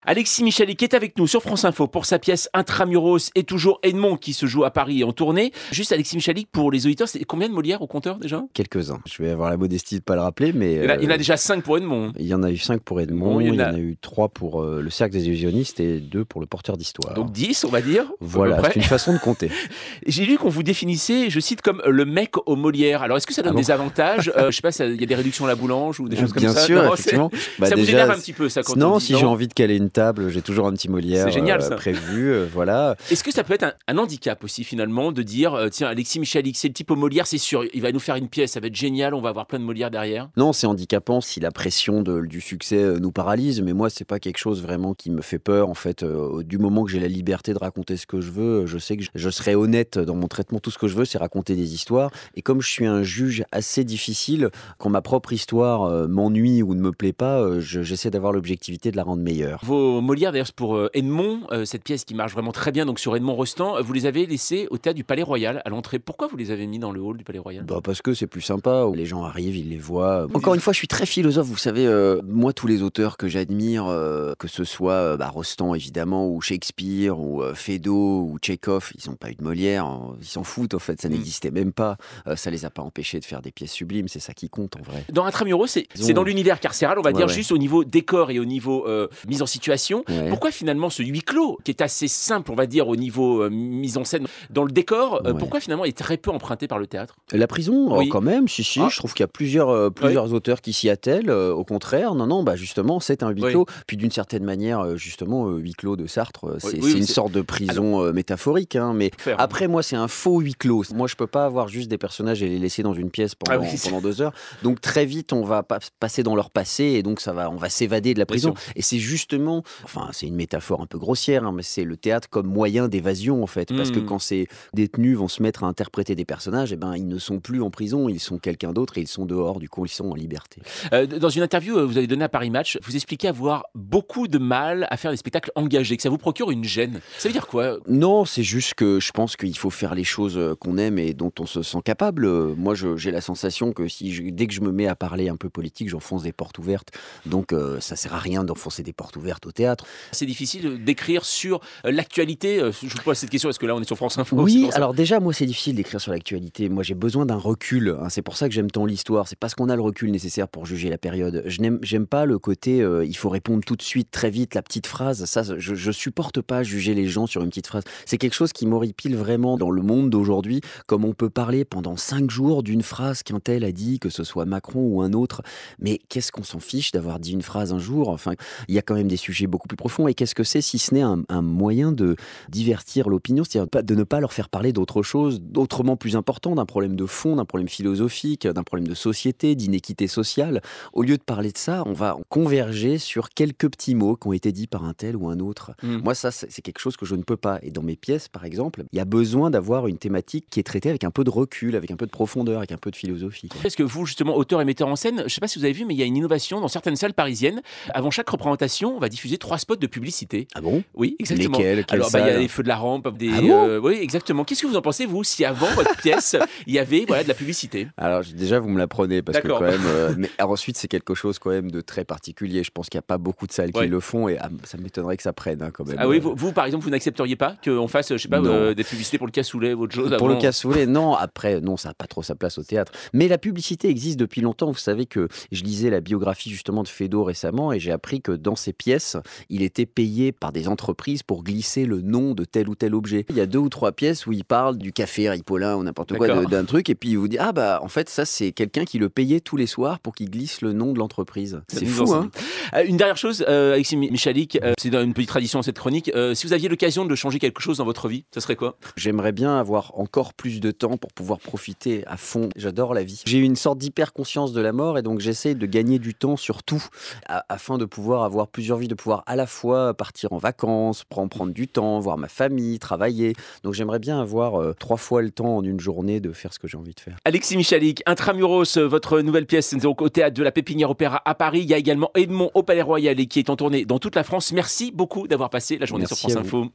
Alexis Michalik est avec nous sur France Info pour sa pièce Intramuros et toujours Edmond qui se joue à Paris et en tournée. Juste Alexis Michalik, pour les auditeurs, c'est combien de Molière au compteur déjà ? Quelques-uns. Je vais avoir la modestie de ne pas le rappeler, mais... Il y en a déjà 5 pour Edmond. Il y en a eu 5 pour Edmond, il y en a eu 3 pour le Cercle des Illusionnistes et 2 pour le Porteur d'Histoire. Donc 10, on va dire. Voilà, c'est une façon de compter. J'ai lu qu'on vous définissait, je cite, comme le mec au Molière. Alors est-ce que ça donne des avantages ? Je sais pas, il y a des réductions à la boulange ou des choses comme ça ? Bien sûr, effectivement. Ça vous énerve un petit peu ça quand on dit, si j'ai envie de caler une table, j'ai toujours un petit Molière prévu, voilà. Est-ce que ça peut être un handicap aussi finalement de dire tiens, Alexis Michalik, c'est le type au Molière, c'est sûr, il va nous faire une pièce, ça va être génial, on va avoir plein de Molière derrière? Non, c'est handicapant si la pression du succès nous paralyse, mais moi c'est pas quelque chose vraiment qui me fait peur en fait. Du moment que j'ai la liberté de raconter ce que je veux, je sais que je serai honnête dans mon traitement. Tout ce que je veux, c'est raconter des histoires, et comme je suis un juge assez difficile, quand ma propre histoire m'ennuie ou ne me plaît pas, j'essaie d'avoir l'objectivité de la rendre meilleure. Vos Molière d'ailleurs, c'est pour Edmond, cette pièce qui marche vraiment très bien, donc sur Edmond Rostand, vous les avez laissés au théâtre du Palais Royal à l'entrée. Pourquoi vous les avez mis dans le hall du Palais Royal ? Parce que c'est plus sympa, où les gens arrivent, ils les voient. Encore une fois, je suis très philosophe, vous savez, moi tous les auteurs que j'admire, que ce soit Rostand évidemment, ou Shakespeare, ou Feydeau, ou Tchekhov, ils n'ont pas eu de Molière, ils s'en foutent en fait, ça n'existait même pas, ça les a pas empêchés de faire des pièces sublimes, c'est ça qui compte en vrai. Dans Intramuros, c'est dans l'univers carcéral, on va dire, juste au niveau décor et au niveau mise en situation. Pourquoi finalement ce huis clos, qui est assez simple, on va dire, au niveau mise en scène, dans le décor, pourquoi finalement il est très peu emprunté par le théâtre ? La prison, quand même, je trouve qu'il y a plusieurs auteurs qui s'y attellent, au contraire, non, justement, c'est un huis clos, puis d'une certaine manière, justement, huis clos de Sartre, c'est une sorte de prison métaphorique, hein, mais après, moi, c'est un faux huis clos. Moi, je peux pas avoir juste des personnages et les laisser dans une pièce pendant 2 heures, donc très vite, on va passer dans leur passé, et donc on va s'évader de la prison, et c'est justement, c'est une métaphore un peu grossière, hein, mais c'est le théâtre comme moyen d'évasion en fait, parce que quand ces détenus vont se mettre à interpréter des personnages, ils ne sont plus en prison, ils sont quelqu'un d'autre et ils sont dehors, du coup ils sont en liberté. Dans une interview vous avez donnée à Paris Match, vous expliquez avoir beaucoup de mal à faire des spectacles engagés, que ça vous procure une gêne. Ça veut dire quoi ? Non, c'est juste que je pense qu'il faut faire les choses qu'on aime et dont on se sent capable. Moi j'ai la sensation que dès que je me mets à parler un peu politique, j'enfonce des portes ouvertes, donc ça sert à rien d'enfoncer des portes ouvertes au théâtre. C'est difficile d'écrire sur l'actualité. Je vous pose cette question parce que là on est sur France Info. Oui, alors déjà moi c'est difficile d'écrire sur l'actualité. Moi j'ai besoin d'un recul, hein. C'est pour ça que j'aime tant l'histoire. C'est parce qu'on a le recul nécessaire pour juger la période. J'aime pas le côté il faut répondre tout de suite, très vite, la petite phrase. Ça, je supporte pas juger les gens sur une petite phrase. C'est quelque chose qui m'horripile vraiment dans le monde d'aujourd'hui. Comme on peut parler pendant 5 jours d'une phrase qu'un tel a dit, que ce soit Macron ou un autre. Mais qu'est-ce qu'on s'en fiche d'avoir dit une phrase un jour ? Enfin, il y a quand même des sujets beaucoup plus profonds. Et qu'est-ce que c'est si ce n'est un moyen de divertir l'opinion, c'est-à-dire de ne pas leur faire parler d'autre chose, d'autrement plus important, d'un problème de fond, d'un problème philosophique, d'un problème de société, d'inéquité sociale. Au lieu de parler de ça, on va converger sur quelques petits mots qui ont été dits par un tel ou un autre. Moi, ça, c'est quelque chose que je ne peux pas. Et dans mes pièces, par exemple, il y a besoin d'avoir une thématique qui est traitée avec un peu de recul, avec un peu de profondeur, avec un peu de philosophie. Est-ce que vous, justement, auteur et metteur en scène, je ne sais pas si vous avez vu, mais il y a une innovation dans certaines salles parisiennes. Avant chaque représentation, on va diffuser 3 spots de publicité. Ah bon ? Oui, exactement. Lesquels ? Alors, il y a les feux de la rampe, oui, exactement. Qu'est-ce que vous en pensez, vous, si avant votre pièce, il y avait de la publicité ? Alors, déjà, vous me l'apprenez, parce que quand même... mais ensuite, c'est quelque chose quand même de très particulier. Je pense qu'il n'y a pas beaucoup de salles qui le font, et ça m'étonnerait que ça prenne quand même. Ah oui, vous, par exemple, vous n'accepteriez pas qu'on fasse, je sais pas, des publicités pour le cassoulet ou autre chose Pour le cassoulet, non. Après, non, ça n'a pas trop sa place au théâtre. Mais la publicité existe depuis longtemps. Vous savez que je lisais la biographie justement de Feydeau récemment, et j'ai appris que dans ses pièces, il était payé par des entreprises pour glisser le nom de tel ou tel objet. Il y a 2 ou 3 pièces où il parle du café Ripollin ou n'importe quoi, d'un truc, et puis il vous dit en fait ça c'est quelqu'un qui le payait tous les soirs pour qu'il glisse le nom de l'entreprise. C'est fou, hein. Une dernière chose, Alexis Michalik, c'est une petite tradition cette chronique. Si vous aviez l'occasion de changer quelque chose dans votre vie, ça serait quoi ? J'aimerais bien avoir encore plus de temps pour pouvoir profiter à fond. J'adore la vie. J'ai une sorte d'hyper-conscience de la mort, et donc j'essaie de gagner du temps sur tout, afin de pouvoir avoir plusieurs vies, de pouvoir à la fois partir en vacances, prendre du temps, voir ma famille, travailler. Donc j'aimerais bien avoir 3 fois le temps en une journée de faire ce que j'ai envie de faire. Alexis Michalik, Intramuros, votre nouvelle pièce, c'est au théâtre de la Pépinière Opéra à Paris. Il y a également Edmond au Palais Royal et qui est en tournée dans toute la France. Merci beaucoup d'avoir passé la journée sur France Info.